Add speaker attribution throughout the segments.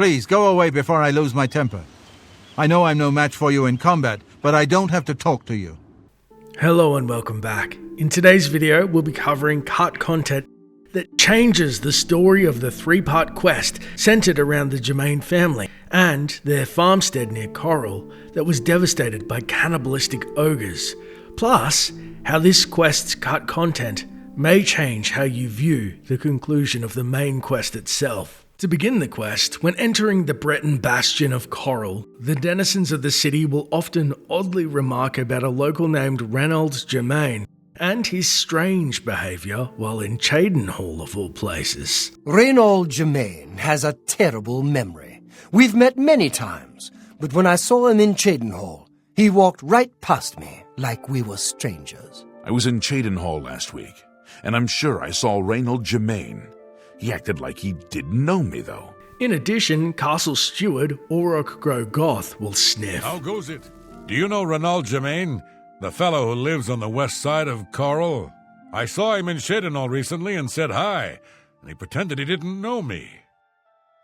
Speaker 1: Please, go away before I lose my temper. I know I'm no match for you in combat, but I don't have to talk to you.
Speaker 2: Hello and welcome back. In today's video, we'll be covering cut content that changes the story of the three-part quest centered around the Jemane family and their farmstead near Chorrol that was devastated by cannibalistic ogres. Plus, how this quest's cut content may change how you view the conclusion of the main quest itself. To begin the quest, when entering the Breton bastion of Chorrol, the denizens of the city will often oddly remark about a local named Reynald Jemane and his strange behaviour while in Cheydinhal of all places.
Speaker 3: Reynald Jemane has a terrible memory. We've met many times, but when I saw him in Cheydinhal, he walked right past me like we were strangers.
Speaker 4: I was in Cheydinhal last week, and I'm sure I saw Reynald Jemane. He acted like he didn't know me, though.
Speaker 2: In addition, Castle Steward Orok Goth will sniff.
Speaker 5: How goes it? Do you know Reynald Jemane, the fellow who lives on the west side of Chorrol? I saw him in Cheydinhal recently and said hi, and he pretended he didn't know me.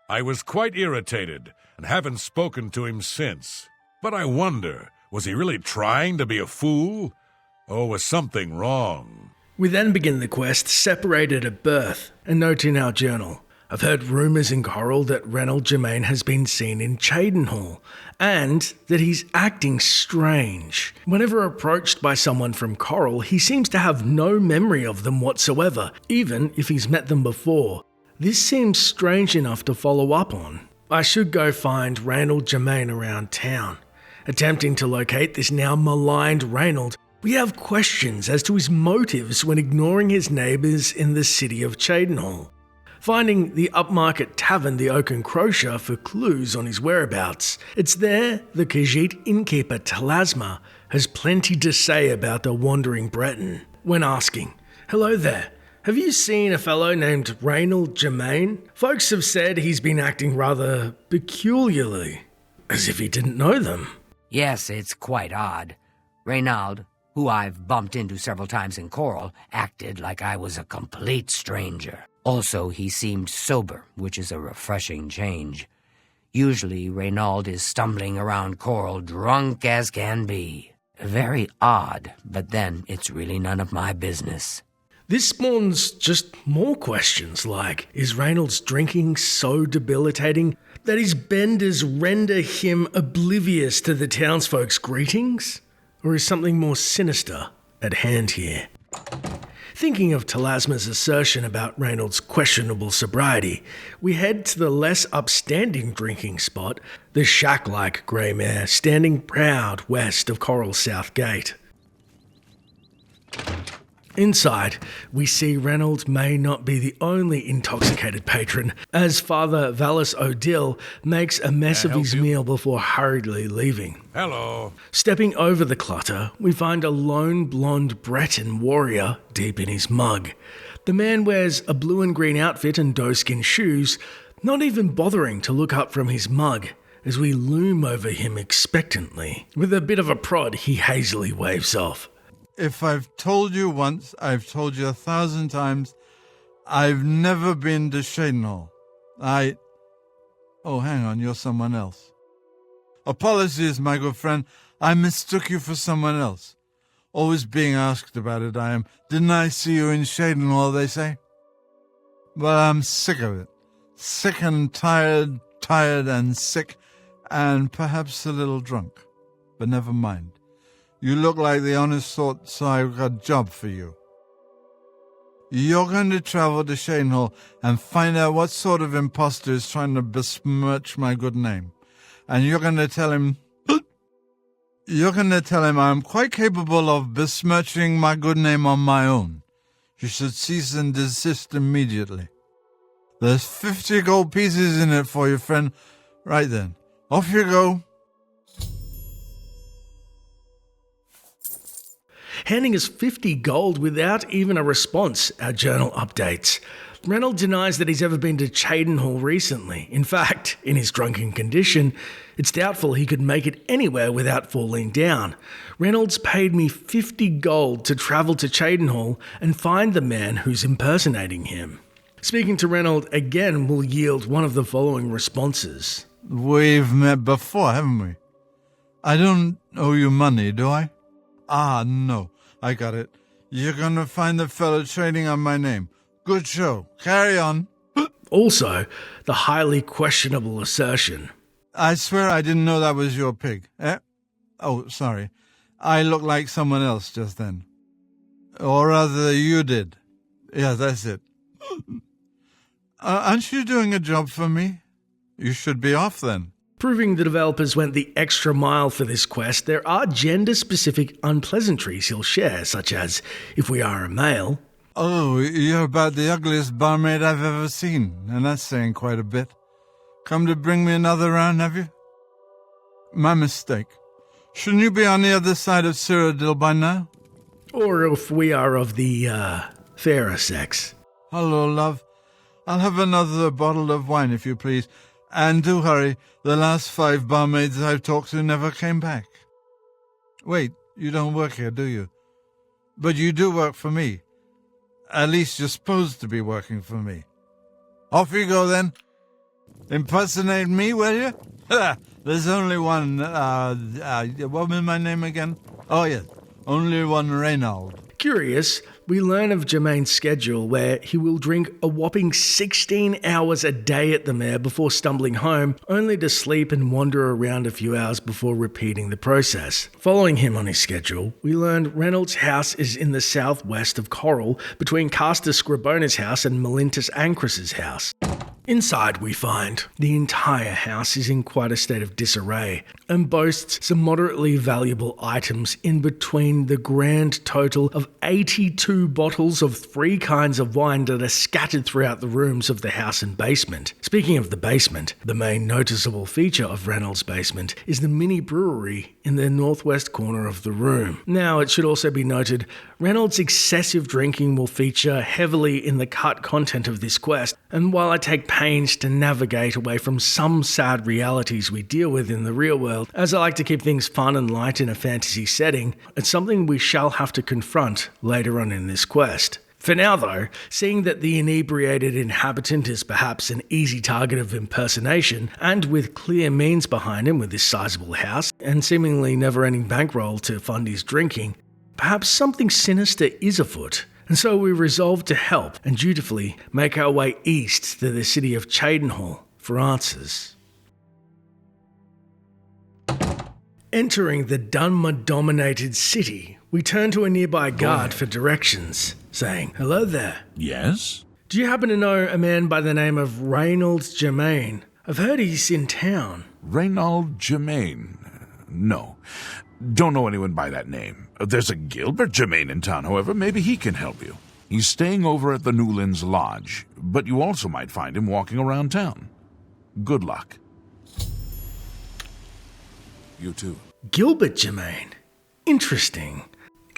Speaker 5: I was quite irritated and haven't spoken to him since. But I wonder, was he really trying to be a fool? Or was something wrong?
Speaker 2: We then begin the quest separated at birth. A note in our journal. I've heard rumours in Chorrol that Reynald Jemane has been seen in Cheydinhal, and that he's acting strange. Whenever approached by someone from Chorrol, he seems to have no memory of them whatsoever, even if he's met them before. This seems strange enough to follow up on. I should go find Reynald Jemane around town. Attempting to locate this now maligned Reynald, we have questions as to his motives when ignoring his neighbours in the city of Cheydinhal. Finding the upmarket tavern The Oak and Crosier for clues on his whereabouts. It's there the Khajiit innkeeper Talasma has plenty to say about the wandering Breton. When asking, "Hello there, have you seen a fellow named Reynald Jemane?" Folks have said he's been acting rather peculiarly, as if he didn't know them.
Speaker 6: Yes, it's quite odd. Reynald, who I've bumped into several times in Chorrol, acted like I was a complete stranger. Also, he seemed sober, which is a refreshing change. Usually, Reynald is stumbling around Chorrol drunk as can be. Very odd, but then it's really none of my business.
Speaker 2: This spawns just more questions like, is Reynald's drinking so debilitating that his benders render him oblivious to the townsfolk's greetings? Or is something more sinister at hand here? Thinking of Talasma's assertion about Reynald's questionable sobriety, we head to the less upstanding drinking spot, the shack-like grey mare standing proud west of Chorrol South Gate. Inside, we see Reynald may not be the only intoxicated patron, as Father Vallis O'Dill makes a mess of his meal before hurriedly leaving.
Speaker 5: Hello.
Speaker 2: Stepping over the clutter, we find a lone blonde Breton warrior deep in his mug. The man wears a blue and green outfit and doeskin shoes, not even bothering to look up from his mug, as we loom over him expectantly. With a bit of a prod, he hazily waves off.
Speaker 1: If I've told you once, I've told you 1,000 times, I've never been to Cheydinhal. Oh, hang on, you're someone else. Apologies, my good friend, I mistook you for someone else. Always being asked about it, I am. Didn't I see you in Cheydinhal, they say? Well, I'm sick of it. Sick and tired and sick, and perhaps a little drunk. But never mind. You look like the honest sort, so I've got a job for you. You're going to travel to Cheydinhal and find out what sort of impostor is trying to besmirch my good name. And you're going to tell him I'm quite capable of besmirching my good name on my own. You should cease and desist immediately. There's 50 gold pieces in it for you, friend. Right then, off you go.
Speaker 2: Handing us 50 gold without even a response, our journal updates. Reynald denies that he's ever been to Cheydinhal recently. In fact, in his drunken condition, it's doubtful he could make it anywhere without falling down. Reynolds paid me 50 gold to travel to Cheydinhal and find the man who's impersonating him. Speaking to Reynald again will yield one of the following responses.
Speaker 1: We've met before, haven't we? I don't owe you money, do I? Ah, no, I got it. You're gonna find the fellow trading on my name. Good show. Carry on.
Speaker 2: Also, the highly questionable assertion.
Speaker 1: I swear I didn't know that was your pig. Eh? Oh, sorry. I looked like someone else just then. Or rather, you did. Yeah, that's it. Aren't you doing a job for me? You should be off then.
Speaker 2: Proving the developers went the extra mile for this quest, there are gender-specific unpleasantries he'll share, such as, if we are a male...
Speaker 1: Oh, you're about the ugliest barmaid I've ever seen, and that's saying quite a bit. Come to bring me another round, have you? My mistake. Shouldn't you be on the other side of Cyrodiil by now?
Speaker 2: Or if we are of the, fairer sex.
Speaker 1: Hello, love. I'll have another bottle of wine, if you please. And do hurry, the last 5 barmaids I've talked to never came back. Wait, you don't work here, do you? But you do work for me. At least you're supposed to be working for me. Off you go, then. Impersonate me, will you? There's only one, what was my name again? Oh, yes, only one Reynald.
Speaker 2: Curious, we learn of Jemane's schedule where he will drink a whopping 16 hours a day at the Mare before stumbling home, only to sleep and wander around a few hours before repeating the process. Following him on his schedule, we learned Reynald's house is in the southwest of Chorrol, between Castor Scribona's house and Melintus Ancris's house. Inside, we find the entire house is in quite a state of disarray and boasts some moderately valuable items in between the grand total of 82 bottles of 3 kinds of wine that are scattered throughout the rooms of the house and basement. Speaking of the basement, the main noticeable feature of Reynald's basement is the mini brewery in the northwest corner of the room. Now, it should also be noted, Reynald's excessive drinking will feature heavily in the cut content of this quest, and while I take pains to navigate away from some sad realities we deal with in the real world, as I like to keep things fun and light in a fantasy setting, it's something we shall have to confront later on in this quest. For now though, seeing that the inebriated inhabitant is perhaps an easy target of impersonation, and with clear means behind him with this sizable house, and seemingly never-ending bankroll to fund his drinking, perhaps something sinister is afoot. And so we resolve to help and dutifully make our way east to the city of Chaidenhall for answers. Entering the Dunmer-dominated city, we turn to a nearby guard for directions, saying, "Hello there.
Speaker 4: Yes?
Speaker 2: Do you happen to know a man by the name of Reynald Jemane? I've heard he's in town."
Speaker 4: Reynald Jemane? No. Don't know anyone by that name. There's a Gilbert Jemane in town, however. Maybe he can help you. He's staying over at the Newlands Lodge, but you also might find him walking around town. Good luck. You too.
Speaker 2: Gilbert Jemane? Interesting.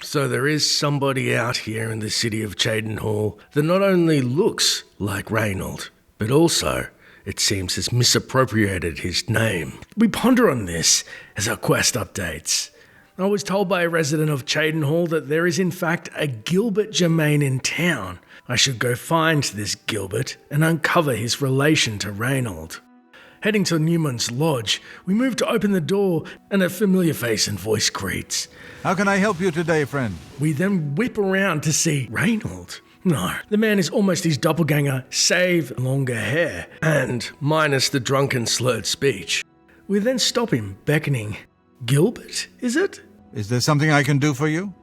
Speaker 2: So there is somebody out here in the city of Chaidenhall that not only looks like Reynald, but also, it seems, has misappropriated his name. We ponder on this as our quest updates. I was told by a resident of Chaidenhall that there is in fact a Gilbert Jemane in town. I should go find this Gilbert and uncover his relation to Reynald. Heading to Newman's lodge, we move to open the door and a familiar face and voice greets.
Speaker 1: How can I help you today, friend?
Speaker 2: We then whip around to see Reynald. No, the man is almost his doppelganger, save longer hair, and minus the drunken slurred speech. We then stop him, beckoning. "Gilbert, is it?"
Speaker 1: Is there something I can do for you?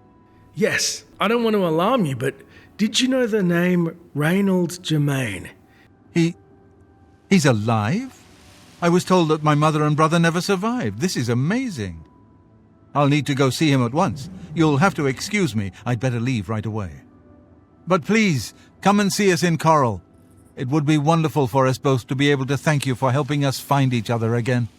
Speaker 2: "Yes, I don't want to alarm you, but did you know the name Reynald Jemane?"
Speaker 1: He's alive? I was told that my mother and brother never survived. This is amazing. I'll need to go see him at once. You'll have to excuse me. I'd better leave right away. But please, come and see us in Chorrol. It would be wonderful for us both to be able to thank you for helping us find each other again.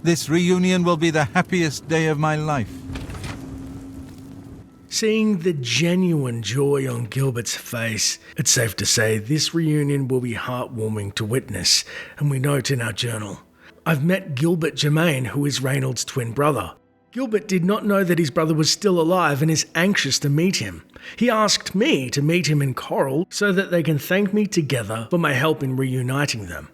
Speaker 1: This reunion will be the happiest day of my life.
Speaker 2: Seeing the genuine joy on Gilbert's face, it's safe to say this reunion will be heartwarming to witness, and we note in our journal, "I've met Gilbert Jemane, who is Reynald's twin brother. Gilbert did not know that his brother was still alive and is anxious to meet him. He asked me to meet him in Chorrol so that they can thank me together for my help in reuniting them.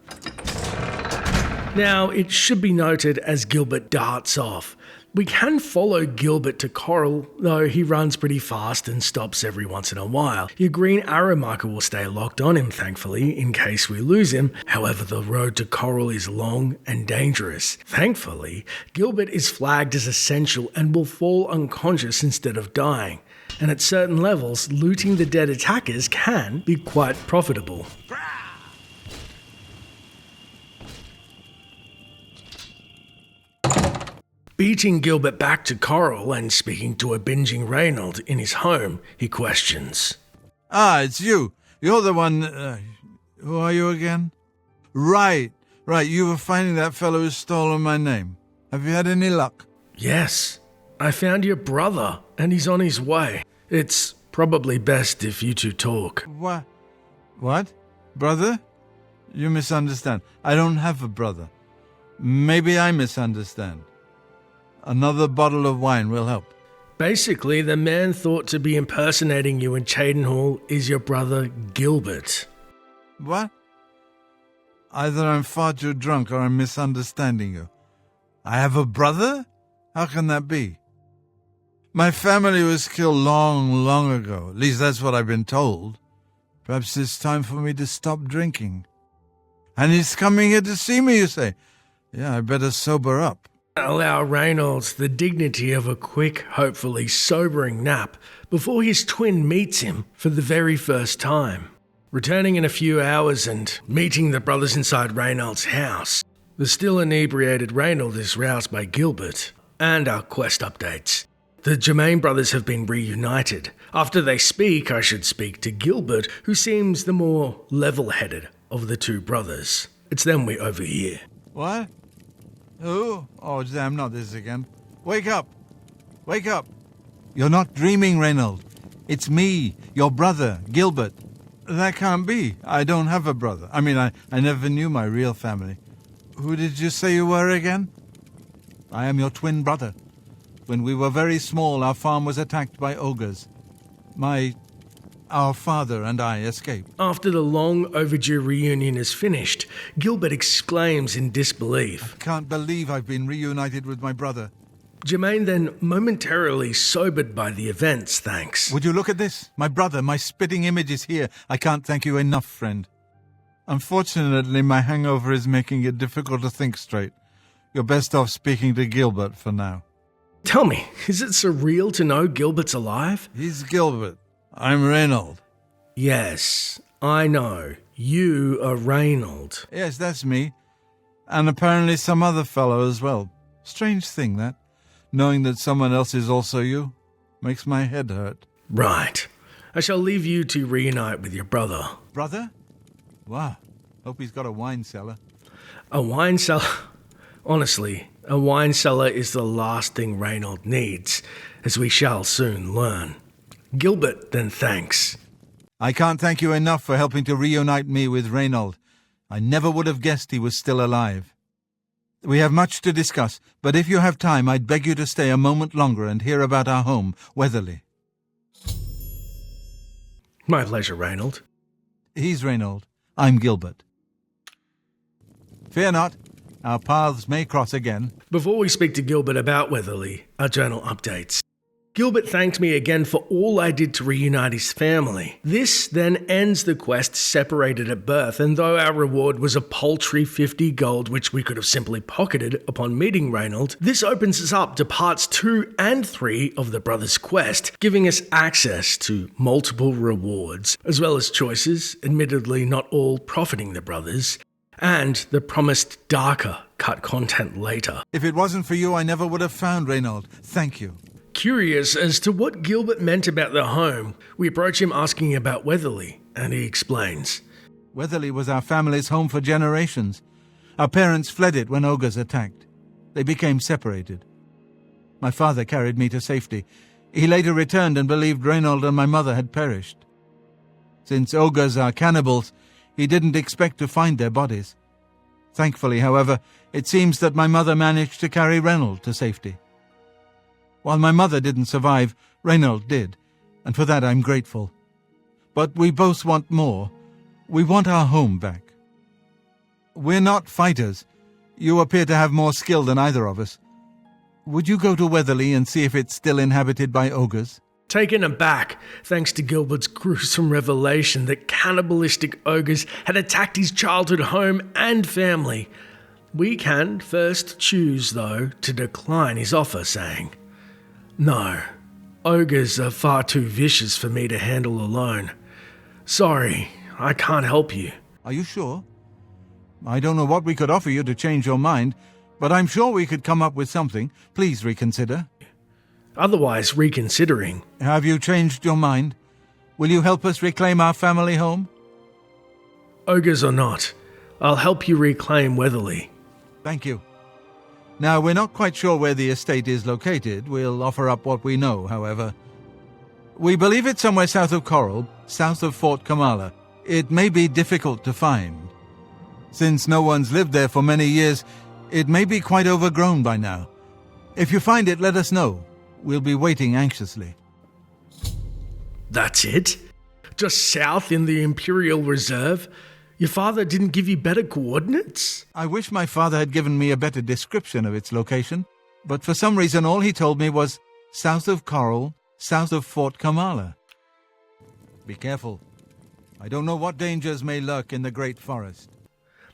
Speaker 2: Now, it should be noted as Gilbert darts off. We can follow Gilbert to Chorrol, though he runs pretty fast and stops every once in a while. Your green arrow marker will stay locked on him, thankfully, in case we lose him. However, the road to Chorrol is long and dangerous. Thankfully, Gilbert is flagged as essential and will fall unconscious instead of dying. And at certain levels, looting the dead attackers can be quite profitable. Beating Gilbert back to Chorrol and speaking to a binging Reynald in his home, he questions.
Speaker 1: Ah, it's you. You're the one... who are you again? Right. You were finding that fellow who's stolen my name. Have you had any luck?
Speaker 2: Yes, I found your brother and he's on his way. It's probably best if you two talk.
Speaker 1: What? Brother? You misunderstand. I don't have a brother. Maybe I misunderstand. Another bottle of wine will help.
Speaker 2: Basically, the man thought to be impersonating you in Cheydinhal is your brother Gilbert.
Speaker 1: What? Either I'm far too drunk or I'm misunderstanding you. I have a brother? How can that be? My family was killed long ago. At least that's what I've been told. Perhaps it's time for me to stop drinking. And he's coming here to see me, you say? Yeah, I better sober up.
Speaker 2: Allow Reynolds the dignity of a quick, hopefully sobering nap before his twin meets him for the very first time. Returning in a few hours and meeting the brothers inside Reynolds' house, the still inebriated Reynald is roused by Gilbert and our quest updates. The Jemane brothers have been reunited. After they speak, I should speak to Gilbert, who seems the more level-headed of the two brothers. It's them we overhear.
Speaker 1: What? Who? Oh, damn, not this again. Wake up! Wake up! You're not dreaming, Reynald. It's me, your brother, Gilbert. That can't be. I don't have a brother. I mean, I never knew my real family. Who did you say you were again? I am your twin brother. When we were very small, our farm was attacked by ogres. Our father and I escaped.
Speaker 2: After the long overdue reunion is finished, Gilbert exclaims in disbelief.
Speaker 1: I can't believe I've been reunited with my brother.
Speaker 2: Jemane then momentarily sobered by the events, thanks.
Speaker 1: Would you look at this? My brother, my spitting image is here. I can't thank you enough, friend. Unfortunately, my hangover is making it difficult to think straight. You're best off speaking to Gilbert for now.
Speaker 2: Tell me, is it surreal to know Gilbert's alive?
Speaker 1: He's Gilbert. I'm Reynald.
Speaker 2: Yes, I know. You are Reynald.
Speaker 1: Yes, that's me. And apparently some other fellow as well. Strange thing, that. Knowing that someone else is also you makes my head hurt.
Speaker 2: Right. I shall leave you to reunite with your brother.
Speaker 1: Brother? Wow. Hope he's got a wine cellar.
Speaker 2: A wine cellar? Honestly, a wine cellar is the last thing Reynald needs, as we shall soon learn. Gilbert then thanks.
Speaker 1: I can't thank you enough for helping to reunite me with Reynald. I never would have guessed he was still alive. We have much to discuss, but if you have time, I'd beg you to stay a moment longer and hear about our home, Weatherly.
Speaker 2: My pleasure, Reynald.
Speaker 1: He's Reynald. I'm Gilbert. Fear not. Our paths may cross again.
Speaker 2: Before we speak to Gilbert about Weatherly, our journal updates. Gilbert thanked me again for all I did to reunite his family. This then ends the quest separated at birth, and though our reward was a paltry 50 gold which we could have simply pocketed upon meeting Reynald, this opens us up to parts 2 and 3 of the brothers' quest, giving us access to multiple rewards, as well as choices, admittedly not all profiting the brothers, and the promised darker cut content later.
Speaker 1: If it wasn't for you, I never would have found Reynald. Thank you.
Speaker 2: Curious as to what Gilbert meant about the home, we approach him asking about Weatherly, and he explains.
Speaker 1: Weatherly was our family's home for generations. Our parents fled it when ogres attacked. They became separated. My father carried me to safety. He later returned and believed Reynald and my mother had perished. Since ogres are cannibals, he didn't expect to find their bodies. Thankfully, however, it seems that my mother managed to carry Reynald to safety. While my mother didn't survive, Reynald did, and for that I'm grateful. But we both want more. We want our home back. We're not fighters. You appear to have more skill than either of us. Would you go to Weatherly and see if it's still inhabited by ogres?
Speaker 2: Taken aback, thanks to Gilbert's gruesome revelation that cannibalistic ogres had attacked his childhood home and family, we can first choose, though, to decline his offer, saying, "No, ogres are far too vicious for me to handle alone. Sorry, I can't help you."
Speaker 1: Are you sure? I don't know what we could offer you to change your mind, but I'm sure we could come up with something. Please reconsider.
Speaker 2: Otherwise, reconsidering.
Speaker 1: Have you changed your mind? Will you help us reclaim our family home?
Speaker 2: Ogres or not, I'll help you reclaim Weatherly.
Speaker 1: Thank you. Now, we're not quite sure where the estate is located. We'll offer up what we know, however. We believe it's somewhere south of Chorrol, south of Fort Kamala. It may be difficult to find. Since no one's lived there for many years, it may be quite overgrown by now. If you find it, let us know. We'll be waiting anxiously.
Speaker 2: That's it? Just south in the Imperial Reserve? Your father didn't give you better coordinates?
Speaker 1: I wish my father had given me a better description of its location, but for some reason all he told me was south of Chorrol, south of Fort Kamala. Be careful. I don't know what dangers may lurk in the Great Forest.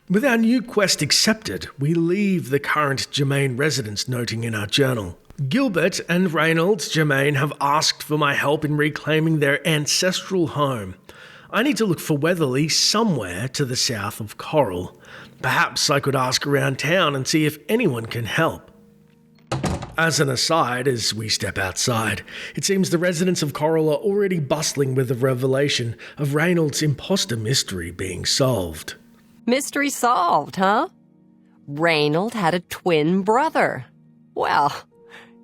Speaker 2: With our new quest accepted, we leave the current Jemane residence, noting in our journal, "Gilbert and Reynald Jemane have asked for my help in reclaiming their ancestral home. I need to look for Weatherly somewhere to the south of Chorrol. Perhaps I could ask around town and see if anyone can help." As an aside, as we step outside, it seems the residents of Chorrol are already bustling with the revelation of Reynald's imposter mystery being solved.
Speaker 7: Mystery solved, huh? Reynald had a twin brother. Well,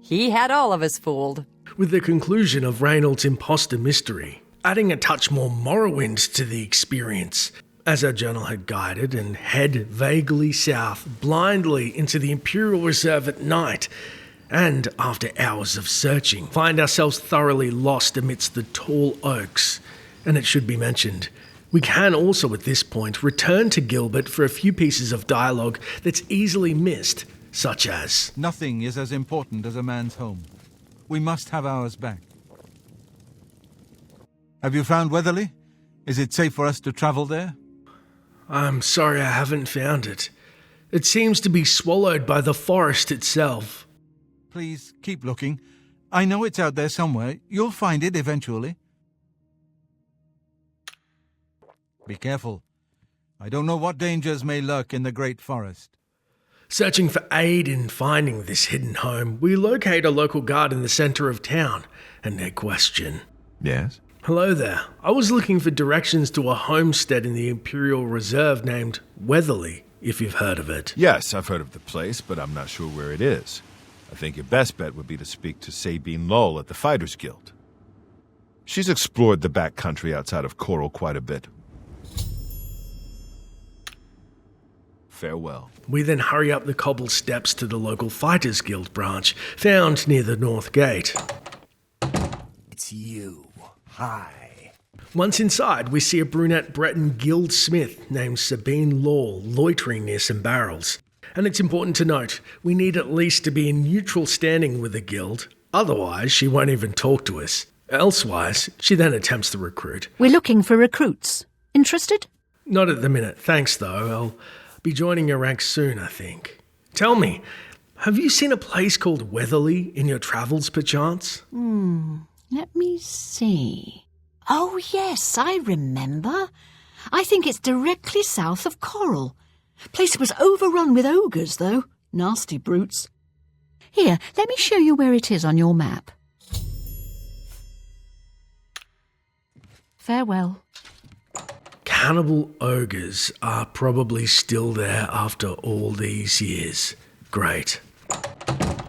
Speaker 7: he had all of us fooled.
Speaker 2: With the conclusion of Reynald's imposter mystery, adding a touch more Morrowind to the experience, as our journal had guided, and head vaguely south, blindly into the Imperial Reserve at night, and after hours of searching, find ourselves thoroughly lost amidst the tall oaks. And it should be mentioned, we can also at this point return to Gilbert for a few pieces of dialogue that's easily missed, such as,
Speaker 1: Nothing is as important as a man's home. We must have ours back. Have you found Weatherly? Is it safe for us to travel there?
Speaker 2: "I'm sorry I haven't found it. It seems to be swallowed by the forest itself."
Speaker 1: Please keep looking. I know it's out there somewhere. You'll find it eventually. Be careful. I don't know what dangers may lurk in the Great Forest.
Speaker 2: Searching for aid in finding this hidden home, we locate a local guard in the center of town, and they question.
Speaker 8: Yes?
Speaker 2: "Hello there. I was looking for directions to a homestead in the Imperial Reserve named Weatherly, if you've heard of it."
Speaker 8: Yes, I've heard of the place, but I'm not sure where it is. I think your best bet would be to speak to Sabine Lowell at the Fighters Guild. She's explored the back country outside of Chorrol quite a bit. Farewell.
Speaker 2: We then hurry up the cobbled steps to the local Fighters Guild branch, found near the North Gate.
Speaker 3: It's you. Hi.
Speaker 2: Once inside, we see a brunette Breton guild smith named Sabine Lowell loitering near some barrels. And it's important to note, we need at least to be in neutral standing with the guild, otherwise she won't even talk to us. Elsewise, she then attempts to recruit.
Speaker 9: "We're looking for recruits. Interested?"
Speaker 2: Not at the minute, thanks though. I'll be joining your ranks soon, I think. Tell me, have you seen a place called Weatherly in your travels, perchance?
Speaker 9: Let me see. Oh, yes, I remember. I think it's directly south of Chorrol. Place was overrun with ogres, though. Nasty brutes. Here, let me show you where it is on your map. Farewell.
Speaker 2: Cannibal ogres are probably still there after all these years. Great.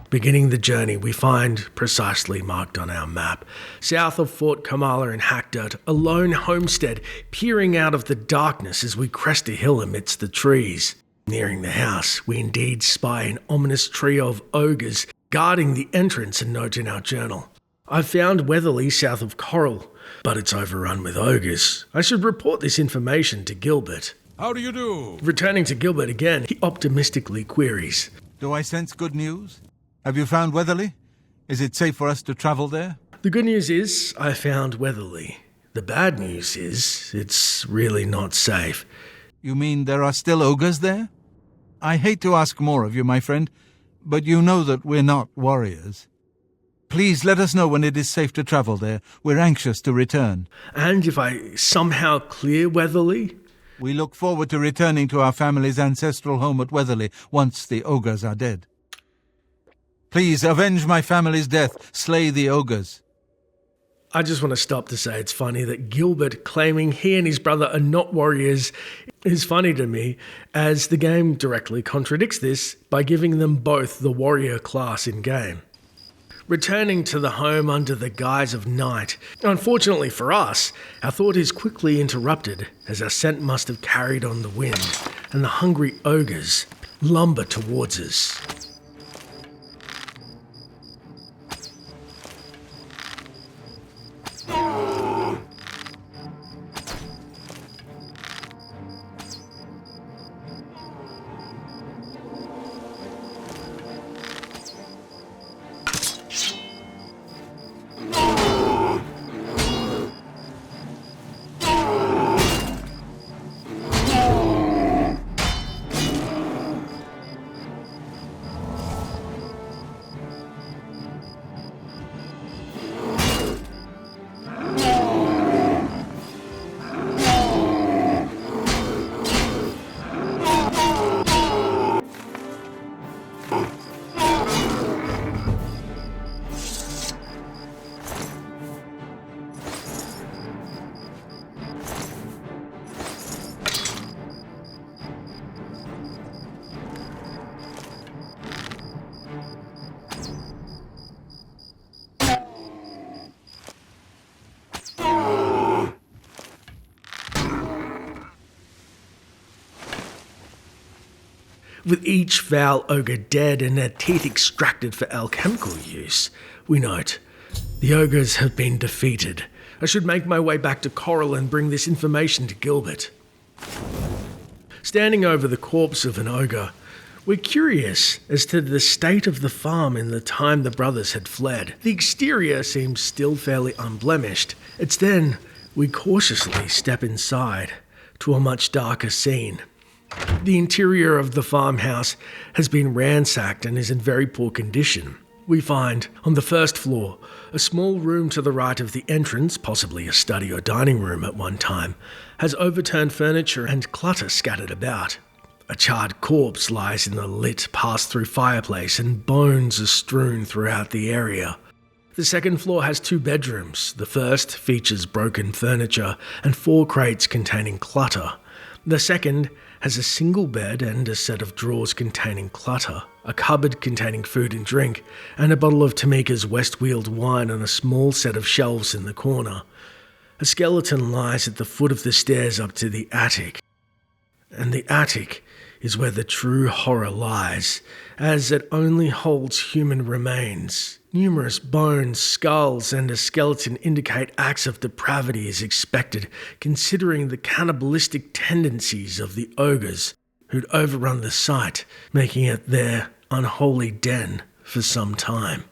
Speaker 2: Beginning the journey, we find, precisely marked on our map, south of Fort Kamala in Hackdirt, a lone homestead peering out of the darkness as we crest a hill amidst the trees. Nearing the house, we indeed spy an ominous trio of ogres guarding the entrance, a note in our journal. I've found Weatherly south of Chorrol, but it's overrun with ogres. I should report this information to Gilbert.
Speaker 5: How do you do?
Speaker 2: Returning to Gilbert again, he optimistically queries.
Speaker 1: Do I sense good news? Have you found Weatherly? Is it safe for us to travel there?
Speaker 2: The good news is I found Weatherly. The bad news is it's really not safe.
Speaker 1: You mean there are still ogres there? I hate to ask more of you, my friend, but you know that we're not warriors. Please let us know when it is safe to travel there. We're anxious to return.
Speaker 2: And if I somehow clear Weatherly?
Speaker 1: We look forward to returning to our family's ancestral home at Weatherly once the ogres are dead. Please avenge my family's death. Slay the ogres.
Speaker 2: I just want to stop to say it's funny that Gilbert claiming he and his brother are not warriors is funny to me, as the game directly contradicts this by giving them both the warrior class in-game. Returning to the home under the guise of night. Unfortunately for us, our thought is quickly interrupted as our scent must have carried on the wind and the hungry ogres lumber towards us. With each foul ogre dead and their teeth extracted for alchemical use, we note the ogres have been defeated. I should make my way back to Chorrol and bring this information to Gilbert. Standing over the corpse of an ogre, we're curious as to the state of the farm in the time the brothers had fled. The exterior seems still fairly unblemished. It's then we cautiously step inside to a much darker scene. The interior of the farmhouse has been ransacked and is in very poor condition. We find, on the first floor, a small room to the right of the entrance, possibly a study or dining room at one time, has overturned furniture and clutter scattered about. A charred corpse lies in the lit pass-through fireplace and bones are strewn throughout the area. The second floor has 2 bedrooms. The first features broken furniture and 4 crates containing clutter. The second has a single bed and a set of drawers containing clutter, a cupboard containing food and drink, and a bottle of Tamika's Westfield wine on a small set of shelves in the corner. A skeleton lies at the foot of the stairs up to the attic. And the attic is where the true horror lies, as it only holds human remains. Numerous bones, skulls, and a skeleton indicate acts of depravity is expected, considering the cannibalistic tendencies of the ogres who'd overrun the site, making it their unholy den for some time.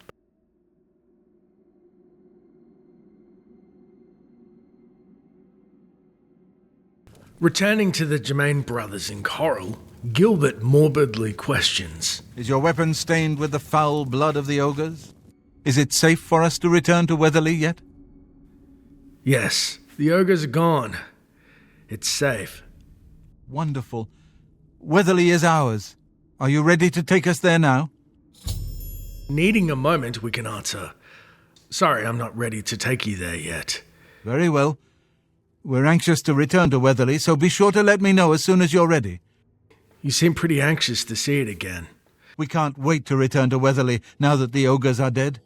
Speaker 2: Returning to the Jemane brothers in Chorrol, Gilbert morbidly questions.
Speaker 1: Is your weapon stained with the foul blood of the ogres? Is it safe for us to return to Weatherly yet?
Speaker 2: Yes, the ogres are gone. It's safe.
Speaker 1: Wonderful. Weatherly is ours. Are you ready to take us there now?
Speaker 2: Needing a moment, we can answer. Sorry, I'm not ready to take you there yet.
Speaker 1: Very well. We're anxious to return to Weatherly, so be sure to let me know as soon as you're ready.
Speaker 2: You seem pretty anxious to see it again.
Speaker 1: We can't wait to return to Weatherly now that the ogres are dead.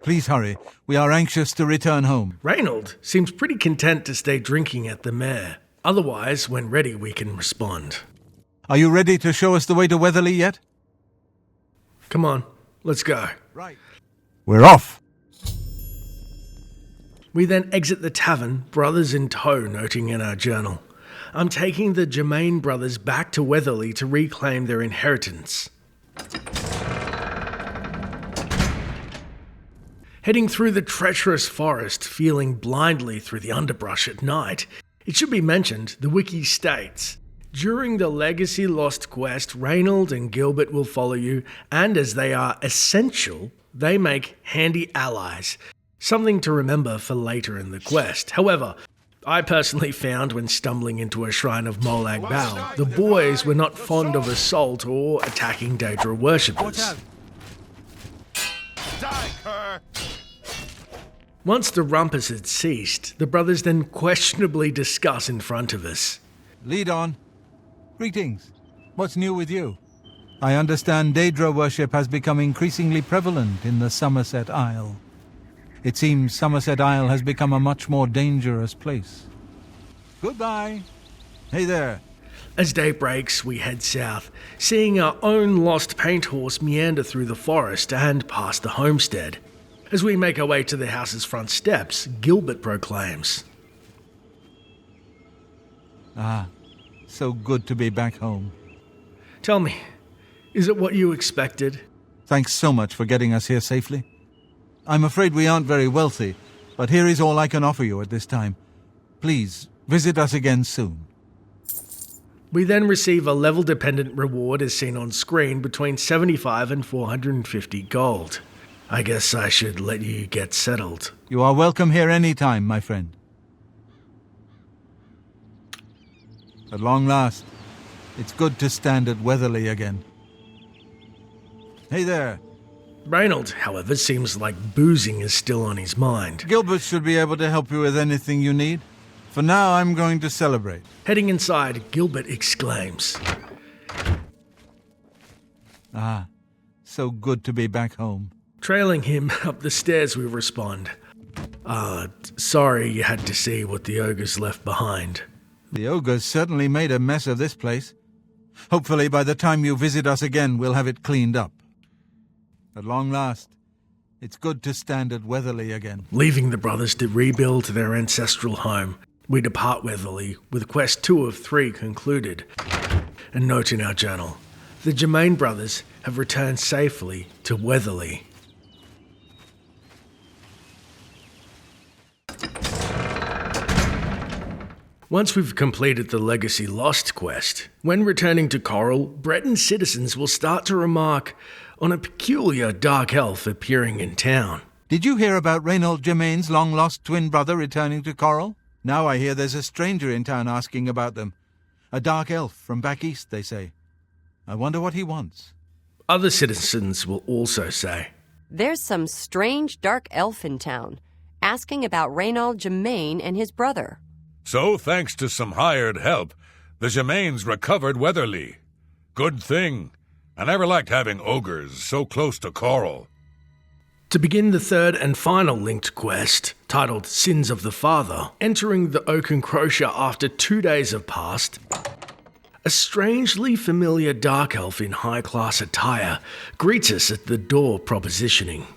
Speaker 1: Please hurry. We are anxious to return home.
Speaker 2: Reynald seems pretty content to stay drinking at the Mare. Otherwise, when ready, we can respond.
Speaker 1: Are you ready to show us the way to Weatherly yet?
Speaker 2: Come on, Let's go.
Speaker 1: Right. We're off.
Speaker 2: We then exit the tavern, brothers in tow, noting in our journal. I'm taking the Jemane brothers back to Weatherly to reclaim their inheritance. Heading through the treacherous forest, feeling blindly through the underbrush at night, it should be mentioned, the wiki states, during the Legacy Lost quest, Reynald and Gilbert will follow you, and as they are essential, they make handy allies. Something to remember for later in the quest. However, I personally found when stumbling into a shrine of Molag Bal, the boys were not fond of assault or attacking Daedra worshippers. Once the rumpus had ceased, the brothers then questionably discuss in front of us.
Speaker 1: Lead on. Greetings. What's new with you? I understand Daedra worship has become increasingly prevalent in the Somerset Isle. It seems Somerset Isle has become a much more dangerous place. Goodbye. Hey there.
Speaker 2: As day breaks, we head south, seeing our own lost paint horse meander through the forest and past the homestead. As we make our way to the house's front steps, Gilbert proclaims,
Speaker 1: Ah, so good to be back home.
Speaker 2: "Tell me, is it what you expected?"
Speaker 1: Thanks so much for getting us here safely. I'm afraid we aren't very wealthy, but here is all I can offer you at this time. Please, visit us again soon.
Speaker 2: We then receive a level-dependent reward as seen on screen between 75 and 450 gold. I guess I should let you get settled.
Speaker 1: You are welcome here any time, my friend. At long last, it's good to stand at Weatherly again. Hey there.
Speaker 2: Reynald, however, seems like boozing is still on his mind.
Speaker 1: Gilbert should be able to help you with anything you need. For now, I'm going to celebrate.
Speaker 2: Heading inside, Gilbert exclaims,
Speaker 1: Ah, so good to be back home.
Speaker 2: Trailing him up the stairs, we respond, sorry you had to see what the ogres left behind.
Speaker 1: The ogres certainly made a mess of this place. Hopefully by the time you visit us again, we'll have it cleaned up. At long last, it's good to stand at Weatherly again.
Speaker 2: Leaving the brothers to rebuild their ancestral home, we depart Weatherly with quest 2 of 3 concluded. A note in our journal, the Jemane brothers have returned safely to Weatherly. Once we've completed the Legacy Lost quest, when returning to Chorrol, Breton citizens will start to remark on a peculiar dark elf appearing in town.
Speaker 1: Did you hear about Reynald Jemane's long-lost twin brother returning to Chorrol? Now I hear there's a stranger in town asking about them. A dark elf from back east, they say. I wonder what he wants.
Speaker 2: Other citizens will also say,
Speaker 7: There's some strange dark elf in town, asking about Reynald Jemane and his brother.
Speaker 5: So, thanks to some hired help, the Jemanes recovered Weatherly. Good thing. I never liked having ogres so close to Chorrol.
Speaker 2: To begin the third and final linked quest, titled Sins of the Father, entering the Oaken Crosier after 2 days have passed, a strangely familiar dark elf in high-class attire greets us at the door propositioning.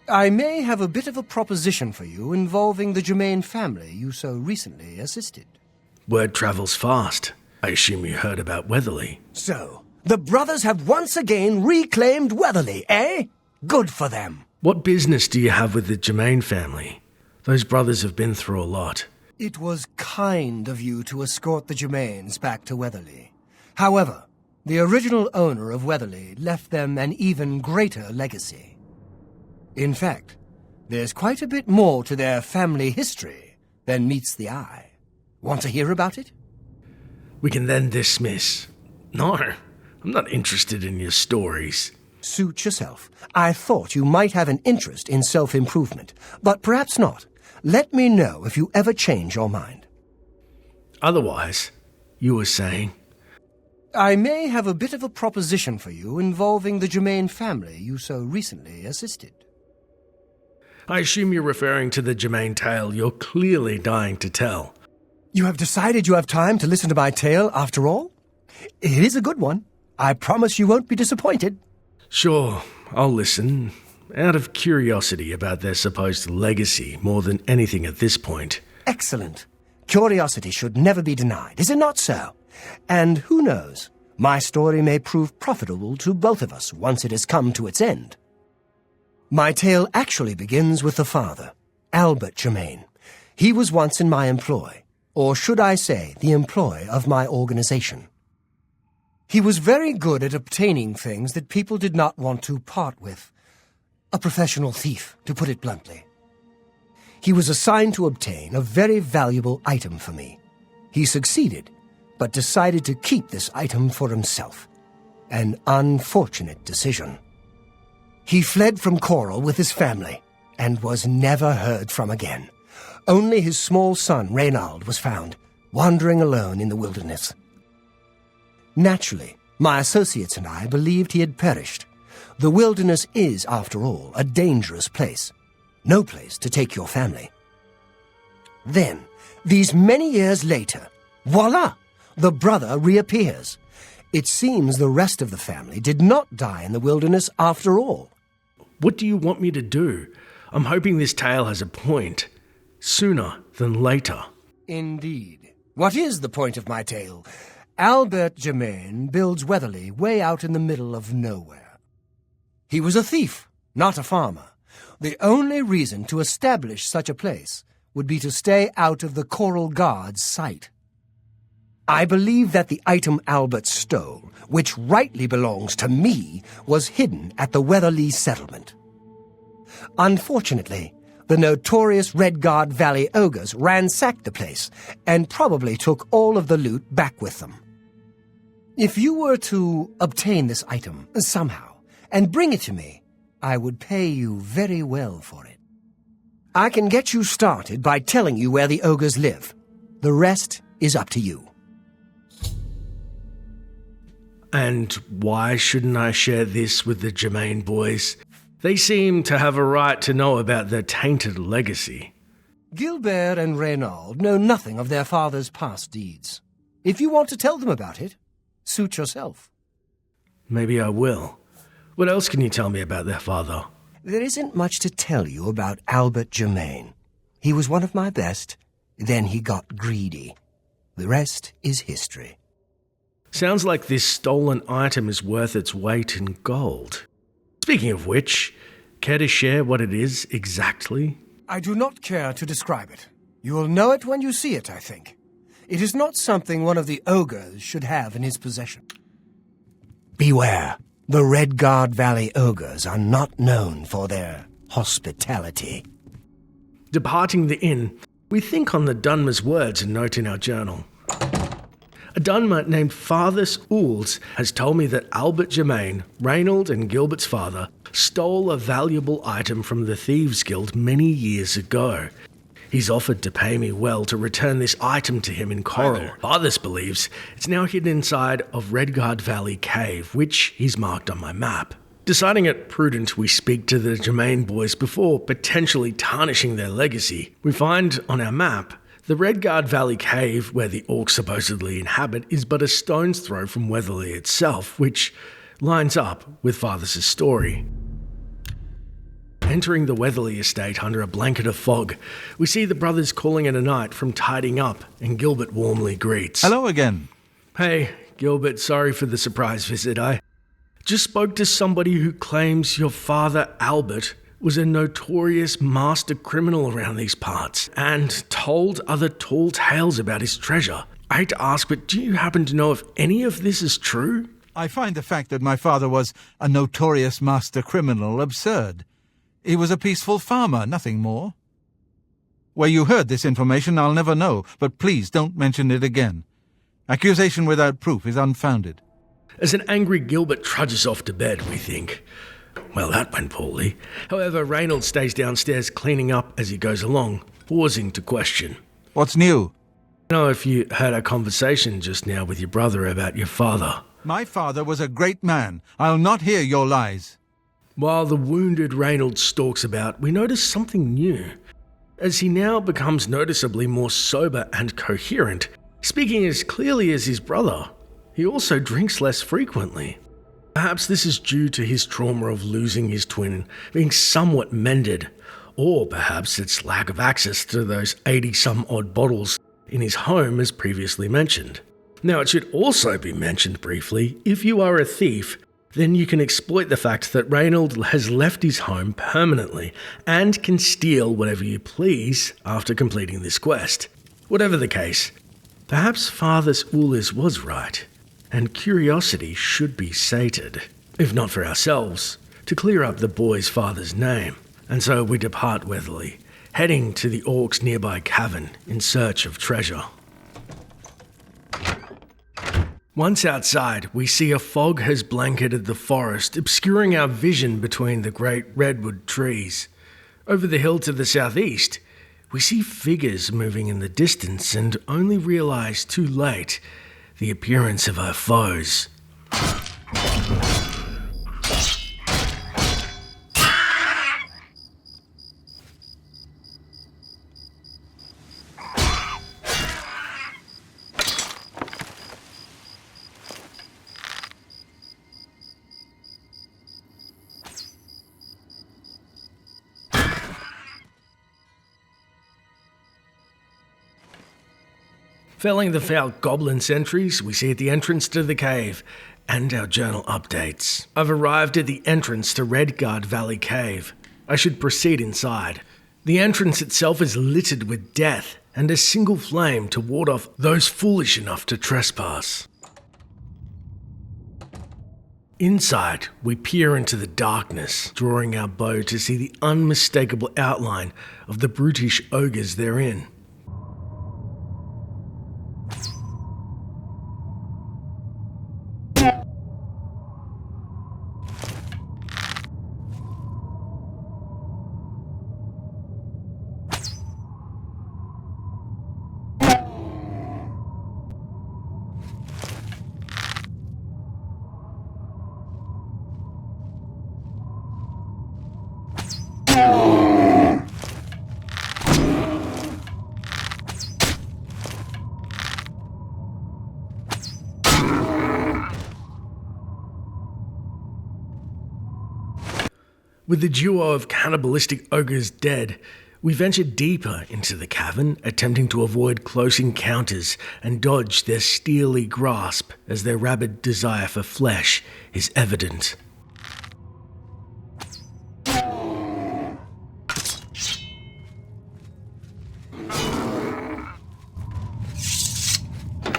Speaker 3: I may have a bit of a proposition for you involving the Jemane family you so recently assisted.
Speaker 2: Word travels fast. I assume you heard about Weatherly.
Speaker 3: So, the brothers have once again reclaimed Weatherly, eh? Good for them.
Speaker 2: What business do you have with the Jemane family? Those brothers have been through a lot.
Speaker 3: It was kind of you to escort the Jemanes back to Weatherly. However, the original owner of Weatherly left them an even greater legacy. In fact, there's quite a bit more to their family history than meets the eye. Want to hear about it?
Speaker 2: We can then dismiss. No, I'm not interested in your stories.
Speaker 3: Suit yourself. I thought you might have an interest in self-improvement, but perhaps not. Let me know if you ever change your mind.
Speaker 2: Otherwise, you were saying?
Speaker 3: I may have a bit of a proposition for you involving the Jemane family you so recently assisted.
Speaker 2: I assume you're referring to the Jemane tale you're clearly dying to tell.
Speaker 3: You have decided you have time to listen to my tale after all? It is a good one. I promise you won't be disappointed.
Speaker 2: Sure, I'll listen, out of curiosity about their supposed legacy more than anything at this point.
Speaker 3: Excellent. Curiosity should never be denied, is it not so? And who knows, my story may prove profitable to both of us once it has come to its end. My tale actually begins with the father, Albert Jemane. He was once in my employ, or should I say, the employ of my organization. He was very good at obtaining things that people did not want to part with. A professional thief, to put it bluntly. He was assigned to obtain a very valuable item for me. He succeeded, but decided to keep this item for himself. An unfortunate decision. He fled from Chorrol with his family, and was never heard from again. Only his small son, Reynald, was found, wandering alone in the wilderness. Naturally, my associates and I believed he had perished. The wilderness is, after all, a dangerous place. No place to take your family. Then, these many years later, voila! The brother reappears. It seems the rest of the family did not die in the wilderness after all.
Speaker 2: What do you want me to do? I'm hoping this tale has a point. Sooner than later.
Speaker 3: Indeed. What is the point of my tale? Albert Jemane builds Weatherly way out in the middle of nowhere. He was a thief, not a farmer. The only reason to establish such a place would be to stay out of the Chorrol guard's sight. I believe that the item Albert stole, which rightly belongs to me, was hidden at the Weatherly settlement. Unfortunately, the notorious Red Guard Valley ogres ransacked the place and probably took all of the loot back with them. If you were to obtain this item somehow and bring it to me, I would pay you very well for it. I can get you started by telling you where the ogres live. The rest is up to you.
Speaker 2: And why shouldn't I share this with the Jemane boys? They seem to have a right to know about their tainted legacy.
Speaker 3: Gilbert and Reynald know nothing of their father's past deeds. If you want to tell them about it, suit yourself.
Speaker 2: Maybe I will. What else can you tell me about their father?
Speaker 3: There isn't much to tell you about Albert Jemane. He was one of my best, then he got greedy. The rest is history.
Speaker 2: Sounds like this stolen item is worth its weight in gold. Speaking of which, care to share what it is exactly?
Speaker 3: I do not care to describe it. You will know it when you see it, I think. It is not something one of the ogres should have in his possession. Beware. The Red Guard Valley ogres are not known for their hospitality.
Speaker 2: Departing the inn, we think on the Dunmer's words and note in our journal. A Dunmer named Farthus Ools has told me that Albert Jemane, Reynald and Gilbert's father, stole a valuable item from the Thieves' Guild many years ago. He's offered to pay me well to return this item to him in Chorrol. Farthus believes it's now hidden inside of Redguard Valley Cave, which he's marked on my map. Deciding it prudent we speak to the Jemane boys before potentially tarnishing their legacy, we find on our map the Redguard Valley Cave, where the orcs supposedly inhabit, is but a stone's throw from Weatherly itself, which lines up with Farthus' story. Entering the Weatherly estate under a blanket of fog, we see the brothers calling it a night from tidying up, and Gilbert warmly greets.
Speaker 1: Hello again.
Speaker 2: Hey, Gilbert, sorry for the surprise visit. I just spoke to somebody who claims your father, Albert, was a notorious master criminal around these parts and told other tall tales about his treasure. I hate to ask, but do you happen to know if any of this is true?
Speaker 1: I find the fact that my father was a notorious master criminal absurd. He was a peaceful farmer, nothing more. Where you heard this information, I'll never know, but please don't mention it again. Accusation without proof is unfounded.
Speaker 2: As an angry Gilbert trudges off to bed, we think. Well, that went poorly. However, Reynald stays downstairs cleaning up as he goes along, pausing to question.
Speaker 1: What's new?
Speaker 2: I don't know if you heard our conversation just now with your brother about your father.
Speaker 1: My father was a great man. I'll not hear your lies.
Speaker 2: While the wounded Reynald stalks about, we notice something new. As he now becomes noticeably more sober and coherent, speaking as clearly as his brother, he also drinks less frequently. Perhaps this is due to his trauma of losing his twin being somewhat mended, or perhaps it's lack of access to those 80-some-odd bottles in his home as previously mentioned. Now, it should also be mentioned briefly, if you are a thief, then you can exploit the fact that Reynald has left his home permanently and can steal whatever you please after completing this quest. Whatever the case, perhaps Father Ulis was right, and curiosity should be sated, if not for ourselves, to clear up the boy's father's name. And so we depart Weatherly, heading to the orc's nearby cavern in search of treasure. Once outside, we see a fog has blanketed the forest, obscuring our vision between the great redwood trees. Over the hill to the southeast, we see figures moving in the distance and only realize too late the appearance of our foes. Felling the foul goblin sentries we see at the entrance to the cave, and our journal updates. I've arrived at the entrance to Redguard Valley Cave. I should proceed inside. The entrance itself is littered with death, and a single flame to ward off those foolish enough to trespass. Inside, we peer into the darkness, drawing our bow to see the unmistakable outline of the brutish ogres therein. With the duo of cannibalistic ogres dead, we venture deeper into the cavern, attempting to avoid close encounters and dodge their steely grasp as their rabid desire for flesh is evident.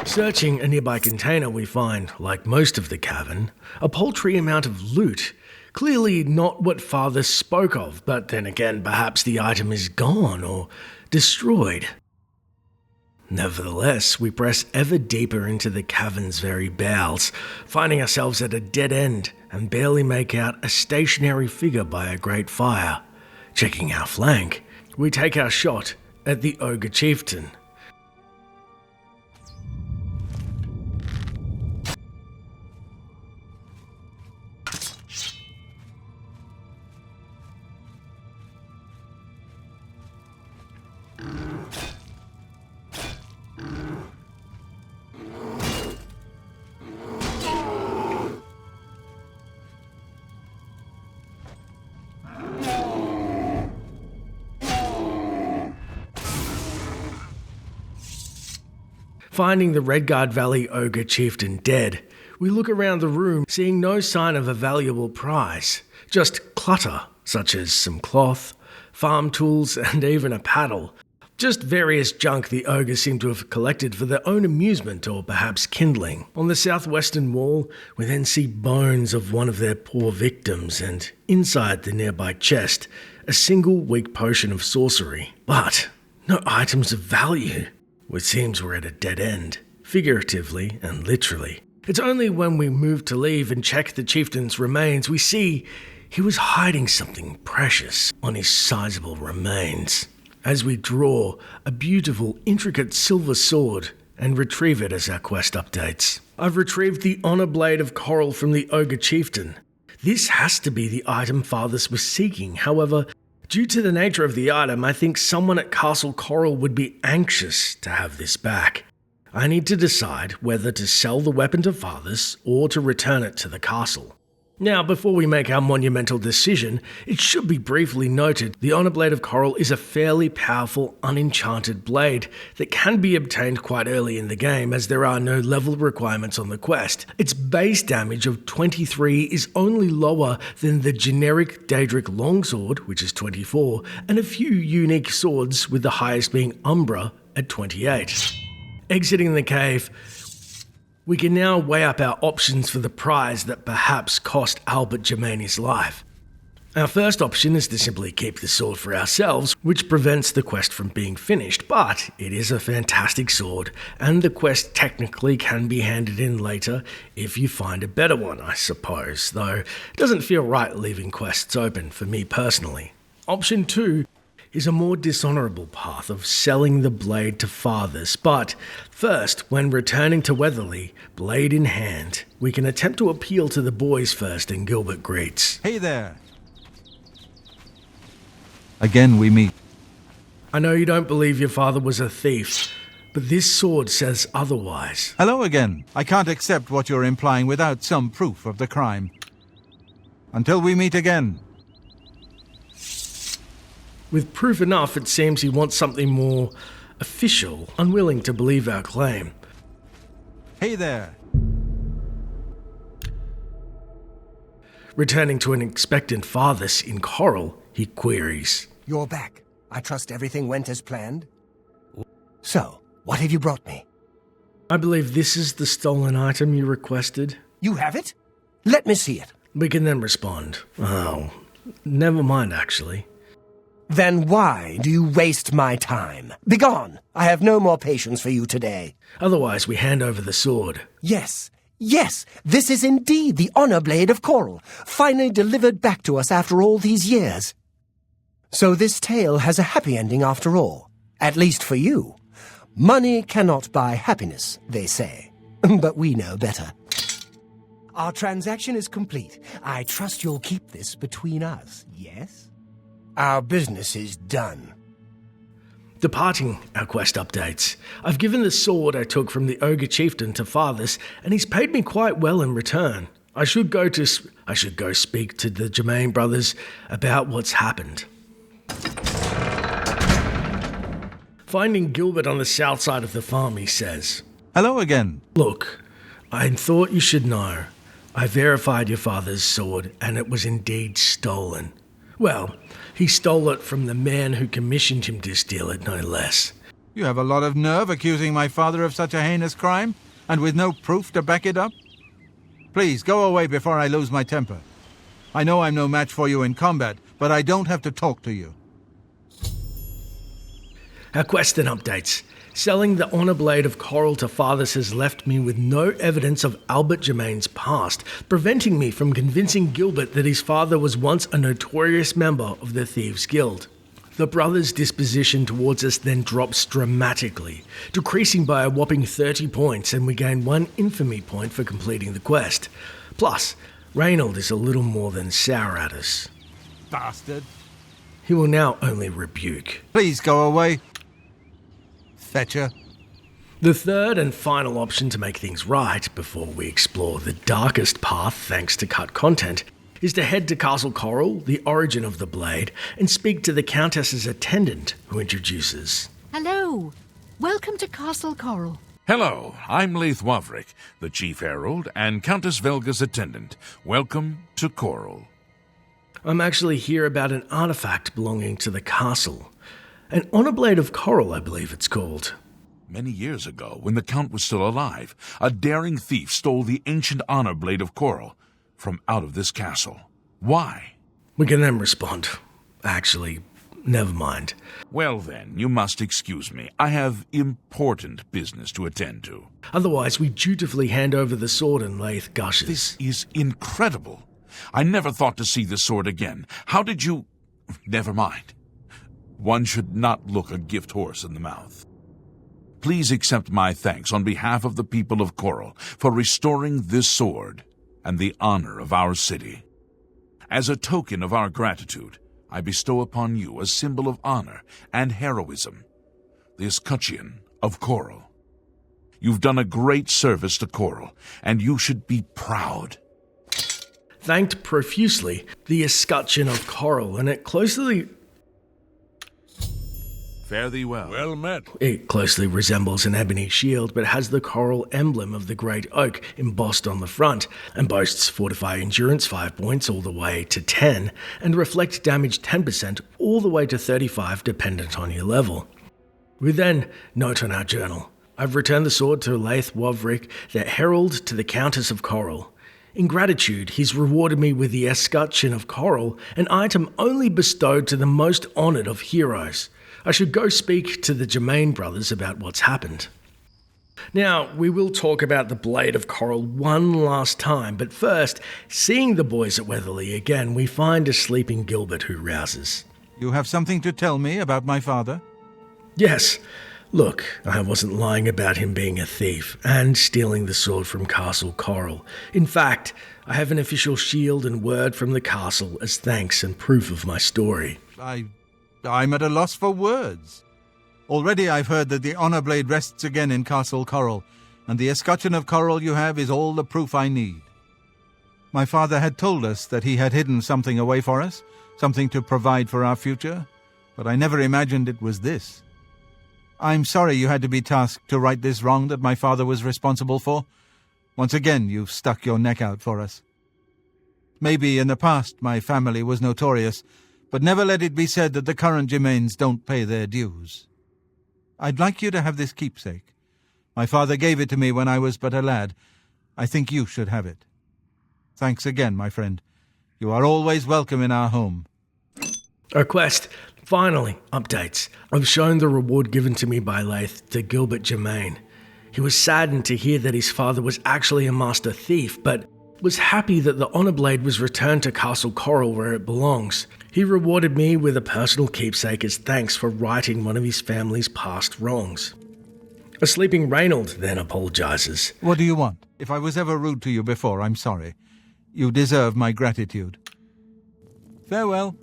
Speaker 2: Searching a nearby container, we find, like most of the cavern, a paltry amount of loot. Clearly not what Father spoke of, but then again, perhaps the item is gone or destroyed. Nevertheless, we press ever deeper into the cavern's very bowels, finding ourselves at a dead end and barely make out a stationary figure by a great fire. Checking our flank, we take our shot at the ogre chieftain. Finding the Redguard Valley Ogre Chieftain dead, we look around the room, seeing no sign of a valuable prize, just clutter, such as some cloth, farm tools, and even a paddle. Just various junk the ogres seem to have collected for their own amusement or perhaps kindling. On the southwestern wall, we then see bones of one of their poor victims, and inside the nearby chest, a single weak potion of sorcery. But no items of value. Which seems we're at a dead end, figuratively and literally. It's only when we move to leave and check the chieftain's remains we see he was hiding something precious on his sizable remains. As we draw a beautiful, intricate silver sword and retrieve it as our quest updates. I've retrieved the honor blade of Chorrol from the ogre chieftain. This has to be the item Farthus was seeking, however, due to the nature of the item, I think someone at Castle Chorrol would be anxious to have this back. I need to decide whether to sell the weapon to Farthus or to return it to the castle. Now, before we make our monumental decision, it should be briefly noted the Honor Blade of Chorrol is a fairly powerful, unenchanted blade that can be obtained quite early in the game as there are no level requirements on the quest. Its base damage of 23 is only lower than the generic Daedric Longsword, which is 24, and a few unique swords with the highest being Umbra at 28. Exiting the cave, we can now weigh up our options for the prize that perhaps cost Albert Jemane his life. Our first option is to simply keep the sword for ourselves, which prevents the quest from being finished, but it is a fantastic sword, and the quest technically can be handed in later if you find a better one, I suppose, though it doesn't feel right leaving quests open for me personally. Option 2 is a more dishonourable path of selling the blade to fathers, but first, when returning to Weatherly, blade in hand, we can attempt to appeal to the boys first, and Gilbert greets.
Speaker 1: Hey there. Again we meet.
Speaker 2: I know you don't believe your father was a thief, but this sword says otherwise.
Speaker 1: Hello again. I can't accept what you're implying without some proof of the crime. Until we meet again.
Speaker 2: With proof enough, it seems he wants something more official, unwilling to believe our claim.
Speaker 1: Hey there.
Speaker 2: Returning to an expectant father's in Chorrol, he queries.
Speaker 3: You're back. I trust everything went as planned? So, what have you brought me?
Speaker 2: I believe this is the stolen item you requested.
Speaker 3: You have it? Let me see it.
Speaker 2: We can then respond. Oh, never mind, actually.
Speaker 3: Then why do you waste my time? Begone! I have no more patience for you today.
Speaker 2: Otherwise, we hand over the sword.
Speaker 3: Yes, this is indeed the Honor Blade of Chorrol, finally delivered back to us after all these years. So this tale has a happy ending after all, at least for you. Money cannot buy happiness, they say, but we know better. Our transaction is complete. I trust you'll keep this between us, yes? Our business is done.
Speaker 2: Departing our quest updates, I've given the sword I took from the Ogre Chieftain to Fathers, and he's paid me quite well in return. I should go speak to the Jemane brothers about what's happened. Finding Gilbert on the south side of the farm, he says,
Speaker 1: Hello again.
Speaker 2: Look, I thought you should know. I verified your father's sword, and it was indeed stolen. Well, he stole it from the man who commissioned him to steal it, no less.
Speaker 1: You have a lot of nerve accusing my father of such a heinous crime, and with no proof to back it up? Please, go away before I lose my temper. I know I'm no match for you in combat, but I don't have to talk to you.
Speaker 2: Our quest and updates. Selling the Honor Blade of Chorrol to Fathers has left me with no evidence of Albert Jemane's past, preventing me from convincing Gilbert that his father was once a notorious member of the Thieves' Guild. The brothers' disposition towards us then drops dramatically, decreasing by a whopping 30 points, and we gain 1 infamy point for completing the quest. Plus, Reynald is a little more than sour at us.
Speaker 1: Bastard.
Speaker 2: He will now only rebuke.
Speaker 1: Please go away. Fetcher.
Speaker 2: The third and final option to make things right before we explore the darkest path thanks to cut content is to head to Castle Chorrol, the origin of the blade, and speak to the Countess's attendant who introduces.
Speaker 9: Hello. Welcome to Castle Chorrol.
Speaker 4: Hello, I'm Leith Wavrick, the Chief Herald and Countess Velga's attendant. Welcome to Chorrol.
Speaker 2: I'm actually here about an artifact belonging to the castle. An Honor Blade of Chorrol, I believe it's called.
Speaker 4: Many years ago, when the Count was still alive, a daring thief stole the ancient Honor Blade of Chorrol from out of this castle. Why?
Speaker 2: We can then respond. Actually, never mind.
Speaker 4: Well then, you must excuse me. I have important business to attend to.
Speaker 2: Otherwise, we dutifully hand over the sword and Leith gushes.
Speaker 4: This is incredible. I never thought to see this sword again. How did you... Never mind. One should not look a gift horse in the mouth. Please accept my thanks on behalf of the people of Chorrol for restoring this sword and the honor of our city. As a token of our gratitude, I bestow upon you a symbol of honor and heroism, the escutcheon of Chorrol. You've done a great service to Chorrol, and you should be proud.
Speaker 2: thanked profusely the escutcheon of Chorrol, and it closely
Speaker 4: Fare thee well.
Speaker 5: Well met.
Speaker 2: resembles an ebony shield, but has the coral emblem of the great oak embossed on the front, and boasts fortify endurance 5 points all the way to 10, and reflect damage 10% all the way to 35 dependent on your level. We then note on our journal, I've returned the sword to Leith Wavrick, the herald to the Countess of Chorrol. In gratitude, he's rewarded me with the escutcheon of Chorrol, an item only bestowed to the most honoured of heroes. I should go speak to the Jemane brothers about what's happened. Now, we will talk about the Blade of Chorrol one last time, but first, seeing the boys at Weatherly again, we find a sleeping Gilbert who rouses.
Speaker 1: You have something to tell me about my father?
Speaker 2: Yes. Look, I wasn't lying about him being a thief and stealing the sword from Castle Chorrol. In fact, I have an official shield and word from the castle as thanks and proof of my story.
Speaker 1: I'm at a loss for words. Already I've heard that the Honour Blade rests again in Castle Chorrol, and the escutcheon of Chorrol you have is all the proof I need. My father had told us that he had hidden something away for us, something to provide for our future, but I never imagined it was this. I'm sorry you had to be tasked to right this wrong that my father was responsible for. Once again, you've stuck your neck out for us. Maybe in the past my family was notorious, but never let it be said that the current Jemanes don't pay their dues. I'd like you to have this keepsake. My father gave it to me when I was but a lad. I think you should have it. Thanks again, my friend. You are always welcome in our home.
Speaker 2: Our quest finally updates. I've shown the reward given to me by Leith to Gilbert Jemane. He was saddened to hear that his father was actually a master thief, but was happy that the Honour Blade was returned to Castle Chorrol where it belongs. He rewarded me with a personal keepsake as thanks for righting one of his family's past wrongs. A sleeping Reynald then apologises.
Speaker 1: What do you want? If I was ever rude to you before, I'm sorry. You deserve my gratitude. Farewell.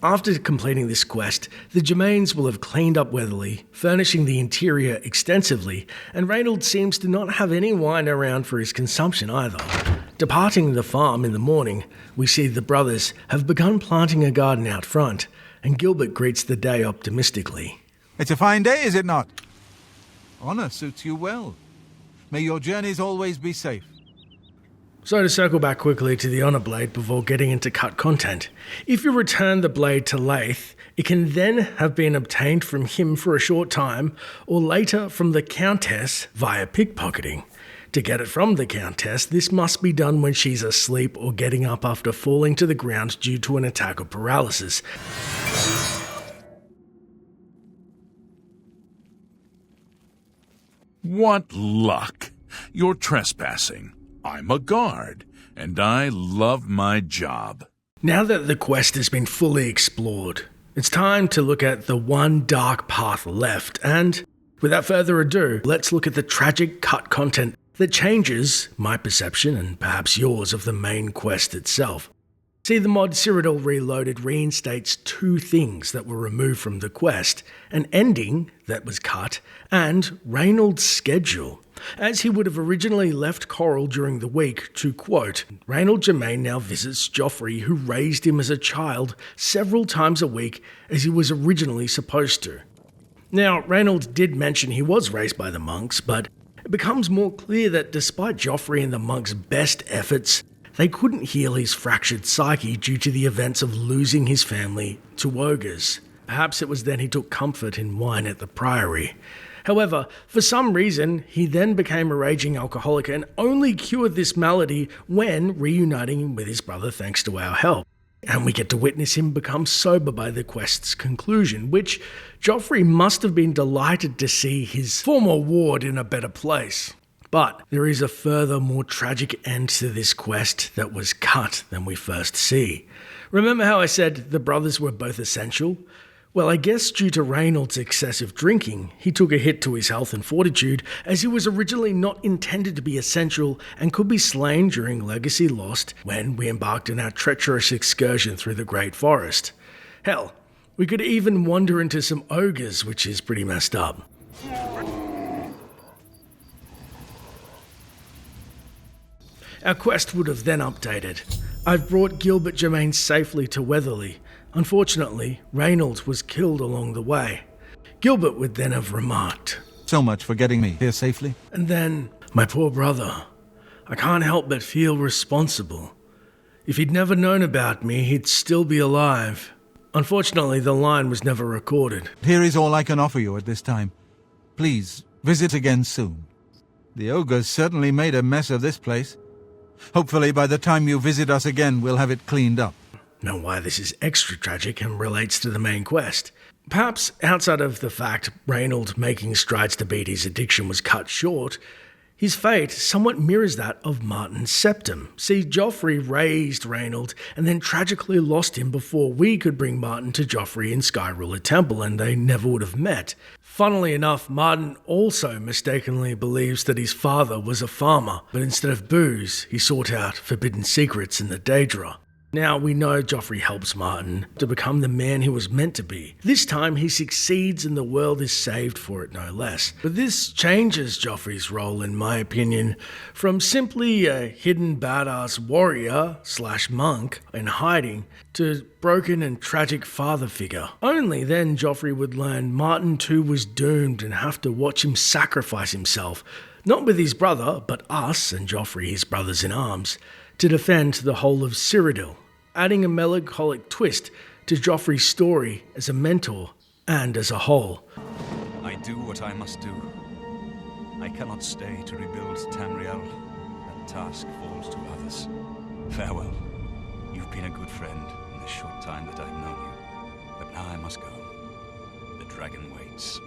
Speaker 2: After completing this quest, the Jemanes will have cleaned up Weatherly, furnishing the interior extensively, and Reynald seems to not have any wine around for his consumption either. Departing the farm in the morning, we see the brothers have begun planting a garden out front, and Gilbert greets the day optimistically.
Speaker 1: It's a fine day, is it not? Honour suits you well. May your journeys always be safe.
Speaker 2: So to circle back quickly to the Honour Blade before getting into cut content, if you return the blade to Leith, it can then have been obtained from him for a short time, or later from the Countess via pickpocketing. To get it from the Countess, this must be done when she's asleep or getting up after falling to the ground due to an attack of paralysis.
Speaker 4: What luck! You're trespassing. I'm a guard, and I love my job.
Speaker 2: Now that the quest has been fully explored, it's time to look at the one dark path left, and without further ado, let's look at the tragic cut content that changes my perception and perhaps yours of the main quest itself. See, the mod Cyrodiil Reloaded reinstates 2 things that were removed from the quest, an ending that was cut, and Reynald's schedule, as he would have originally left Chorrol during the week to, quote, Reynald Jemane now visits Joffrey, who raised him as a child, several times a week as he was originally supposed to. Now, Reynald did mention he was raised by the monks, but it becomes more clear that despite Joffrey and the monks' best efforts, they couldn't heal his fractured psyche due to the events of losing his family to ogres. Perhaps it was then he took comfort in wine at the priory. However, for some reason, he then became a raging alcoholic and only cured this malady when reuniting with his brother thanks to our help. And we get to witness him become sober by the quest's conclusion, which Joffrey must have been delighted to see his former ward in a better place. But there is a further, more tragic end to this quest that was cut than we first see. Remember how I said the brothers were both essential? Well, I guess due to Reynald's excessive drinking, he took a hit to his health and fortitude, as he was originally not intended to be essential and could be slain during Legacy Lost when we embarked on our treacherous excursion through the Great Forest. Hell, we could even wander into some ogres, which is pretty messed up. Our quest would have then updated. I've brought Gilbert Jemane safely to Weatherly. Unfortunately, Reynald was killed along the way. Gilbert would then have remarked,
Speaker 1: So much for getting me here safely.
Speaker 2: and then, my poor brother. I can't help but feel responsible. If he'd never known about me, he'd still be alive. Unfortunately, the line was never recorded.
Speaker 1: Here is all I can offer you at this time. Please, visit again soon. The ogres certainly made a mess of this place. Hopefully by the time you visit us again, we'll have it cleaned up.
Speaker 2: Know why this is extra tragic and relates to the main quest. Perhaps outside of the fact Reynald making strides to beat his addiction was cut short, his fate somewhat mirrors that of Martin Septim. See, Joffrey raised Reynald and then tragically lost him before we could bring Martin to Joffrey in Skyruler Temple, and they never would have met. Funnily enough, Martin also mistakenly believes that his father was a farmer, but instead of booze, he sought out forbidden secrets in the Daedra. Now we know Joffrey helps Martin to become the man he was meant to be. This time he succeeds and the world is saved for it, no less. But this changes Joffrey's role, in my opinion, from simply a hidden badass warrior / monk in hiding to broken and tragic father figure. Only then Joffrey would learn Martin too was doomed and have to watch him sacrifice himself, not with his brother, but us and Joffrey, his brothers in arms, to defend the whole of Cyrodiil, adding a melancholic twist to Joffrey's story as a mentor and as a whole.
Speaker 10: I do what I must do. I cannot stay to rebuild Tamriel. That task falls to others. Farewell. You've been a good friend in the short time that I've known you. But now I must go. The dragon waits.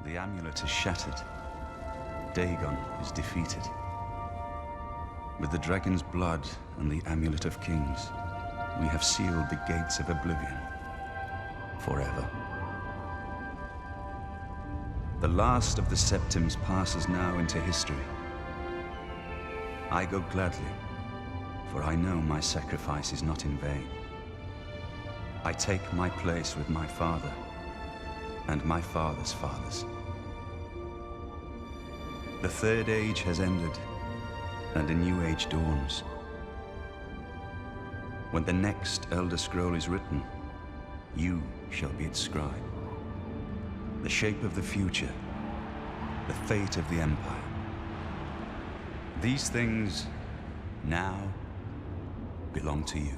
Speaker 10: The amulet is shattered. Dagon is defeated. With the dragon's blood and the amulet of kings, we have sealed the gates of oblivion forever. The last of the Septims passes now into history. I go gladly, for I know my sacrifice is not in vain. I take my place with my father and my father's fathers. The Third Age has ended, and a new age dawns. When the next Elder Scroll is written, you shall be its scribe. The shape of the future, the fate of the Empire. These things now belong to you.